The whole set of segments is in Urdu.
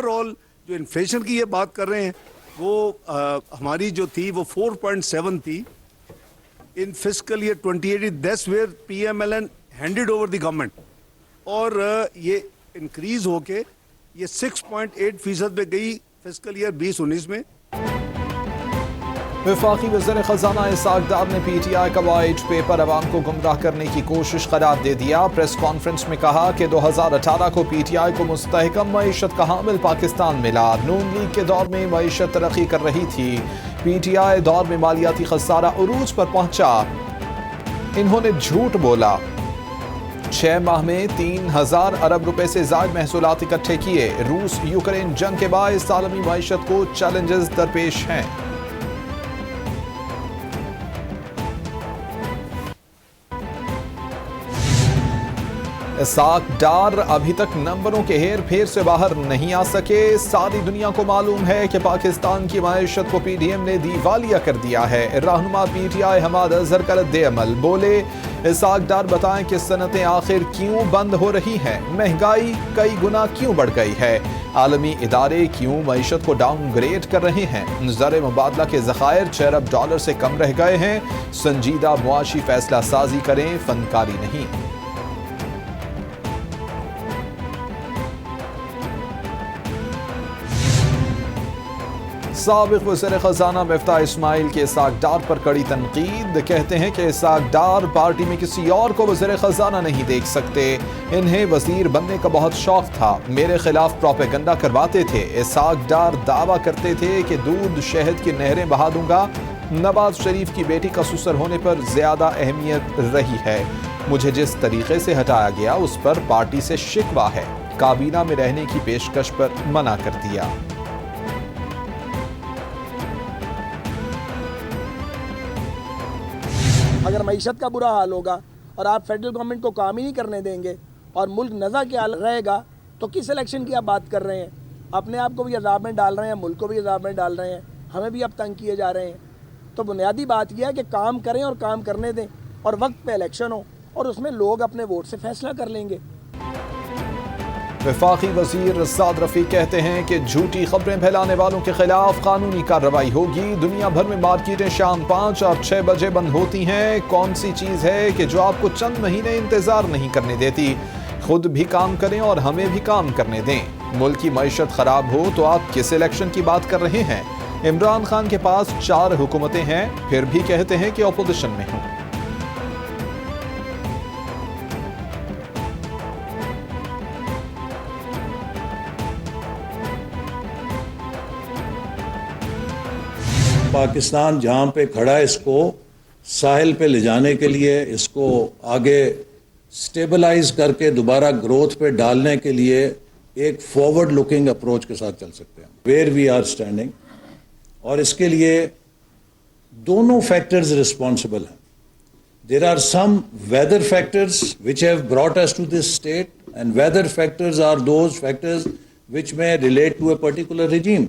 اوور آل جو انفلیشن کی یہ بات کر رہے ہیں وہ ہماری جو تھی وہ 4.7 تھی in fiscal year 2018. That's where PMLN handed over the government, اور یہ انکریز ہو کے یہ 6.8% پہ گئی فسکل ایئر 2019 میں. وفاقی وزیر خزانہ اسحاق ڈار نے PTI کا وائٹ پیپر عوام کو گمراہ کرنے کی کوشش قرار دے دیا. پریس کانفرنس میں کہا کہ 2018 کو PTI کو مستحکم معیشت کا حامل پاکستان ملا. نون لیگ کے دور میں معیشت ترقی کر رہی تھی. PTI دور میں مالیاتی خسارہ عروج پر پہنچا. انہوں نے جھوٹ بولا. 6 ماہ میں 3000 ارب روپے سے زائد محصولات اکٹھے کیے. روس یوکرین جنگ کے باعث عالمی معیشت کو چیلنجز درپیش ہیں. اسحاق ڈار ابھی تک نمبروں کے ہیر پھیر سے باہر نہیں آ سکے. ساری دنیا کو معلوم ہے کہ پاکستان کی معیشت کو PDM نے دیوالیہ کر دیا ہے. رہنما PTI حماد اظہر کا رد عمل. بولے اسحاق ڈار بتائیں کہ صنعتیں آخر کیوں بند ہو رہی ہیں, مہنگائی کئی گنا کیوں بڑھ گئی ہے, عالمی ادارے کیوں معیشت کو ڈاؤن گریڈ کر رہے ہیں, زر مبادلہ کے ذخائر 6 ارب ڈالر سے کم رہ گئے ہیں. سنجیدہ معاشی فیصلہ سازی کریں, فنکاری نہیں. سابق وزیر خزانہ مفتاح اسماعیل کے اسحاق ڈار پر کڑی تنقید. کہتے ہیں کہ اسحاق ڈار پارٹی میں کسی اور کو وزیر خزانہ نہیں دیکھ سکتے. انہیں وزیر بننے کا بہت شوق تھا. میرے خلاف پروپیگنڈا کرواتے تھے. اسحاق ڈار دعویٰ کرتے تھے کہ دودھ شہد کی نہریں بہا دوں گا. نواز شریف کی بیٹی کا سسر ہونے پر زیادہ اہمیت رہی ہے. مجھے جس طریقے سے ہٹایا گیا اس پر پارٹی سے شکوہ ہے. کابینہ میں رہنے کی پیشکش پر منع کر دیا. اگر معیشت کا برا حال ہوگا اور آپ فیڈرل گورنمنٹ کو کام ہی نہیں کرنے دیں گے اور ملک نزا کے حال رہے گا تو کس الیکشن کی آپ بات کر رہے ہیں؟ اپنے آپ کو بھی عذاب میں ڈال رہے ہیں, ملک کو بھی عذاب میں ڈال رہے ہیں, ہمیں بھی اب تنگ کیے جا رہے ہیں. تو بنیادی بات یہ ہے کہ کام کریں اور کام کرنے دیں, اور وقت پہ الیکشن ہو اور اس میں لوگ اپنے ووٹ سے فیصلہ کر لیں گے. وفاقی وزیر رشاد رفیق کہتے ہیں کہ جھوٹی خبریں پھیلانے والوں کے خلاف قانونی کارروائی ہوگی. دنیا بھر میں مارکیٹیں شام 5 اور 6 بجے بند ہوتی ہیں. کون سی چیز ہے کہ جو آپ کو چند مہینے انتظار نہیں کرنے دیتی؟ خود بھی کام کریں اور ہمیں بھی کام کرنے دیں. ملک کی معیشت خراب ہو تو آپ کس الیکشن کی بات کر رہے ہیں؟ عمران خان کے پاس 4 حکومتیں ہیں, پھر بھی کہتے ہیں کہ اپوزیشن میں ہوں. پاکستان جہاں پہ کھڑا ہے اس کو ساحل پہ لے جانے کے لیے, اس کو آگے سٹیبلائز کر کے دوبارہ گروتھ پہ ڈالنے کے لیے ایک فارورڈ لوکنگ اپروچ کے ساتھ چل سکتے ہیں. ویئر وی آر اسٹینڈنگ, اور اس کے لیے دونوں فیکٹرز رسپانسبل ہیں. There are some whether factors which have brought us to this state, and whether factors are those factors which may relate to a particular regime.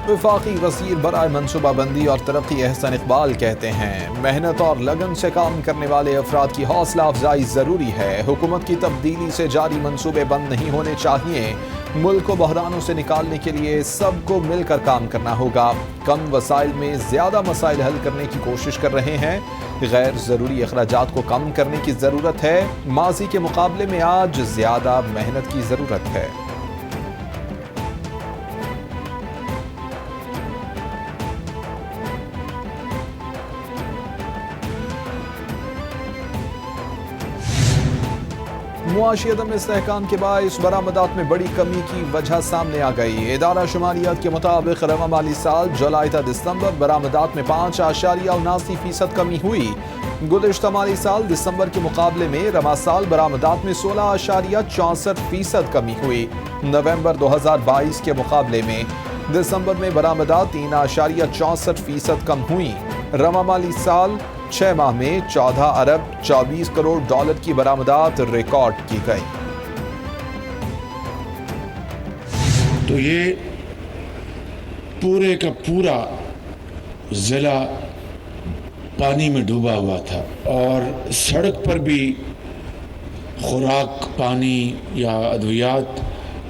وفاقی وزیر برائے منصوبہ بندی اور ترقی احسن اقبال کہتے ہیں محنت اور لگن سے کام کرنے والے افراد کی حوصلہ افزائی ضروری ہے. حکومت کی تبدیلی سے جاری منصوبے بند نہیں ہونے چاہیے. ملک کو بحرانوں سے نکالنے کے لیے سب کو مل کر کام کرنا ہوگا. کم وسائل میں زیادہ مسائل حل کرنے کی کوشش کر رہے ہیں. غیر ضروری اخراجات کو کم کرنے کی ضرورت ہے. ماضی کے مقابلے میں آج زیادہ محنت کی ضرورت ہے. معاشی عدم استحکام کے باعث برآمدات میں بڑی کمی کی وجہ سامنے آ گئی. ادارہ شماریات کے مطابق رواں مالی سال جولائی تا دسمبر برآمدات میں 5.79% کمی ہوئی. گزشتہ مالی سال دسمبر کے مقابلے میں رواں سال برآمدات میں 16.64% کمی ہوئی. نومبر 2022 کے مقابلے میں دسمبر میں برآمدات 3.64% کم ہوئی. رواں مالی سال 6 ماہ میں 14 ارب 24 کروڑ ڈالر کی برآمدات ریکارڈ کی گئی. تو یہ پورے کا پورا ضلع پانی میں ڈوبا ہوا تھا, اور سڑک پر بھی خوراک, پانی یا ادویات